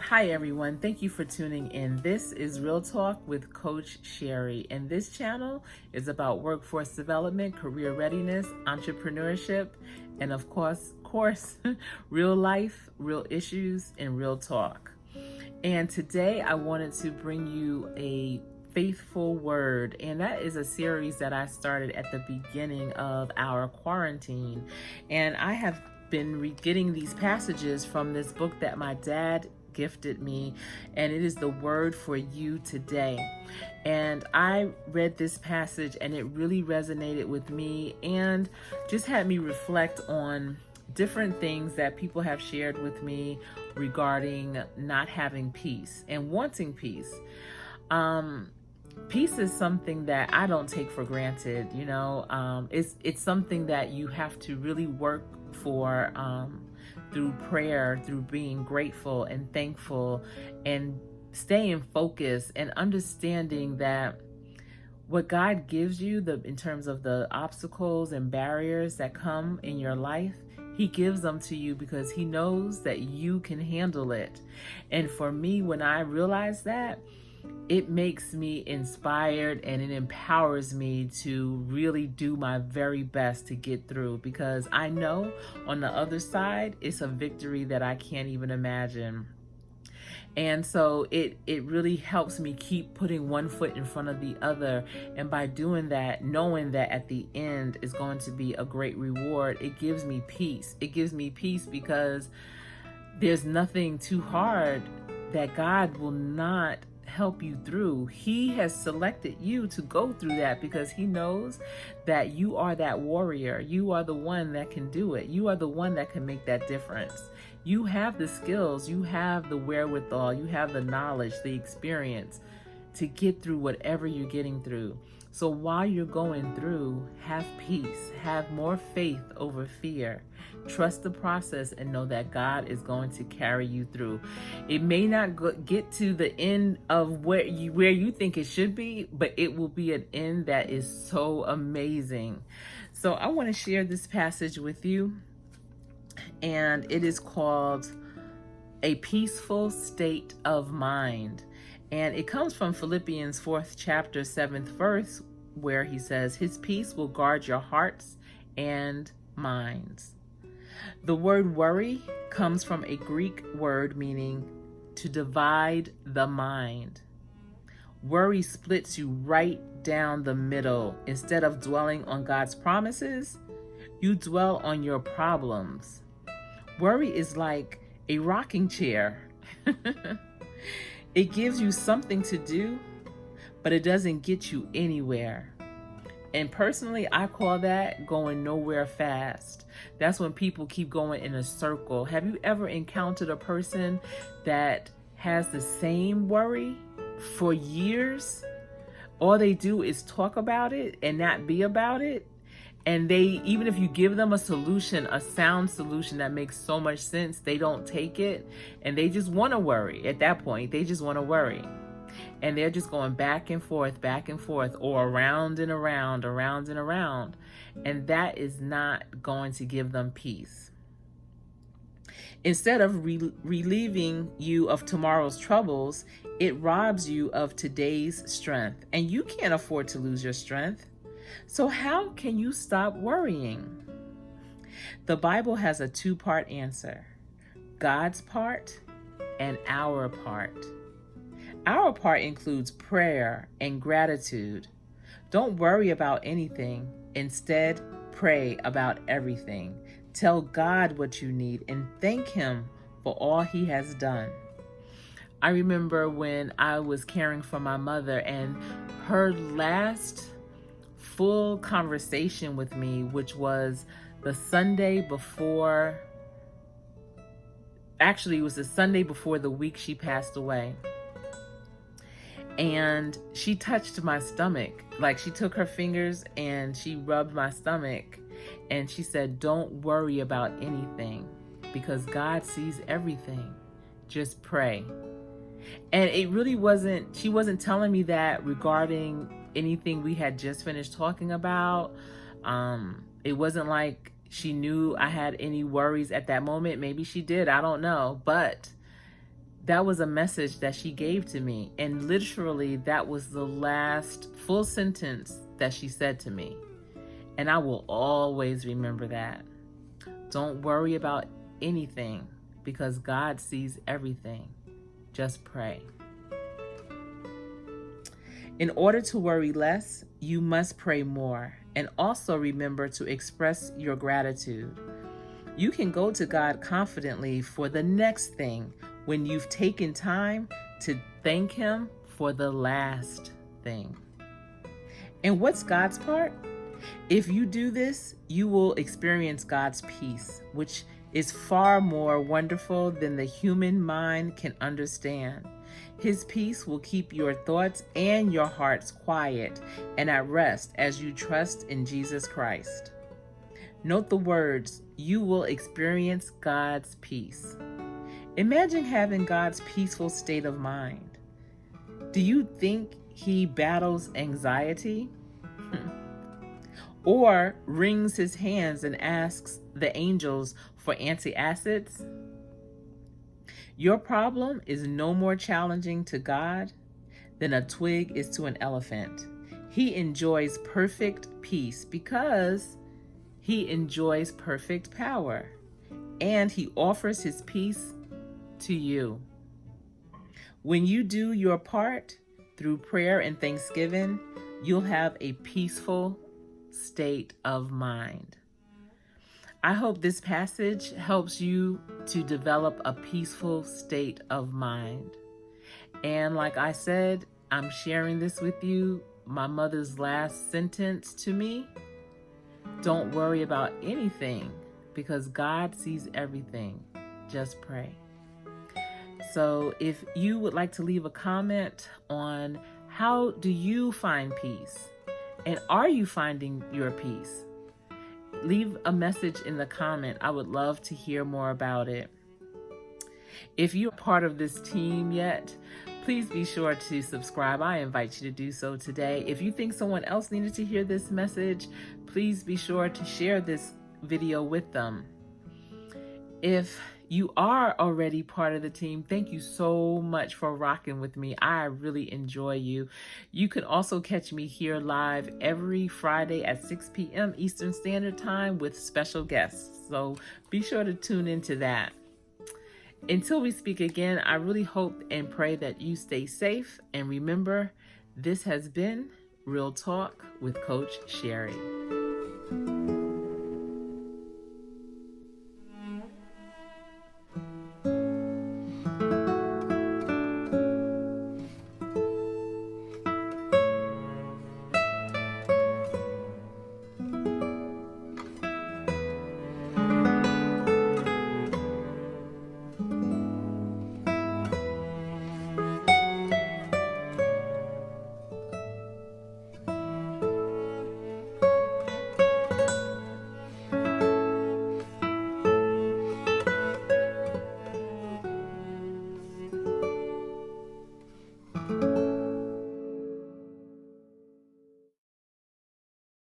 Hi everyone, thank you for tuning in. This is Real Talk with Coach Sherri, and this channel is about workforce development, career readiness, entrepreneurship, and of course, real life, real issues, and real talk. And today I wanted to bring you a faithful word, and that is a series that I started at the beginning of our quarantine. And I have been getting these passages from this book that my dad gifted me, and it is the word for you today. And I read this passage and it really resonated with me and just had me reflect on different things that people have shared with me regarding not having peace and wanting peace. Peace is something that I don't take for granted. It's something that you have to really work for, through prayer, through being grateful and thankful and staying focused and understanding that what God gives you in terms of the obstacles and barriers that come in your life, He gives them to you because He knows that you can handle it. And for me, when I realize that, it makes me inspired and it empowers me to really do my very best to get through, because I know on the other side, it's a victory that I can't even imagine. And so it really helps me keep putting one foot in front of the other. And by doing that, knowing that at the end is going to be a great reward, it gives me peace. It gives me peace because there's nothing too hard that God will not help you through. He has selected you to go through that because He knows that you are that warrior. You are the one that can do it. You are the one that can make that difference. You have the skills, you have the wherewithal, you have the knowledge, the experience to get through whatever you're getting through. So while you're going through, have peace, have more faith over fear. Trust the process and know that God is going to carry you through. It may not get to the end of where you think it should be, but it will be an end that is so amazing. So I want to share this passage with you, and it is called A Peaceful State of Mind. And it comes from Philippians 4th chapter 7th verse, where he says, His peace will guard your hearts and minds. The word worry comes from a Greek word meaning to divide the mind. Worry splits you right down the middle. Instead of dwelling on God's promises, you dwell on your problems. Worry is like a rocking chair. It gives you something to do, but it doesn't get you anywhere. And personally, I call that going nowhere fast. That's when people keep going in a circle. Have you ever encountered a person that has the same worry for years? All they do is talk about it and not be about it. And even if you give them a solution, a sound solution that makes so much sense, they don't take it. And they just want to worry. At that point, they just want to worry. And they're just going back and forth, or around and around, around and around. And that is not going to give them peace. Instead of relieving you of tomorrow's troubles, it robs you of today's strength. And you can't afford to lose your strength. So how can you stop worrying? The Bible has a two-part answer: God's part and our part. Our part includes prayer and gratitude. Don't worry about anything. Instead, pray about everything. Tell God what you need and thank Him for all He has done. I remember when I was caring for my mother, and her last full conversation with me, which was the Sunday before, actually it was the Sunday before the week she passed away. And she touched my stomach. Like, she took her fingers and she rubbed my stomach. And she said, don't worry about anything because God sees everything. Just pray. And it really she wasn't telling me that regarding anything we had just finished talking about. It wasn't like she knew I had any worries at that moment. Maybe she did. I don't know. But that was a message that she gave to me. And literally, that was the last full sentence that she said to me. And I will always remember that. Don't worry about anything because God sees everything. Just pray. In order to worry less, you must pray more. And also remember to express your gratitude. You can go to God confidently for the next thing when you've taken time to thank Him for the last thing. And what's God's part? If you do this, you will experience God's peace, which is far more wonderful than the human mind can understand. His peace will keep your thoughts and your hearts quiet and at rest as you trust in Jesus Christ. Note the words, you will experience God's peace. Imagine having God's peaceful state of mind. Do you think He battles anxiety? Or wrings His hands and asks the angels for antacids? Your problem is no more challenging to God than a twig is to an elephant. He enjoys perfect peace because He enjoys perfect power, and He offers His peace to you. When you do your part through prayer and thanksgiving, you'll have a peaceful state of mind. I hope this passage helps you to develop a peaceful state of mind. And like I said, I'm sharing this with you, my mother's last sentence to me. Don't worry about anything because God sees everything. Just pray. So if you would like to leave a comment on how do you find peace and are you finding your peace, leave a message in the comment. I would love to hear more about it. If you're part of this team yet, please be sure to subscribe. I invite you to do so today. If you think someone else needed to hear this message, please be sure to share this video with them. If you are already part of the team, thank you so much for rocking with me. I really enjoy you. You can also catch me here live every Friday at 6 p.m. Eastern Standard Time with special guests. So be sure to tune into that. Until we speak again, I really hope and pray that you stay safe. And remember, this has been Real Talk with Coach Sherri.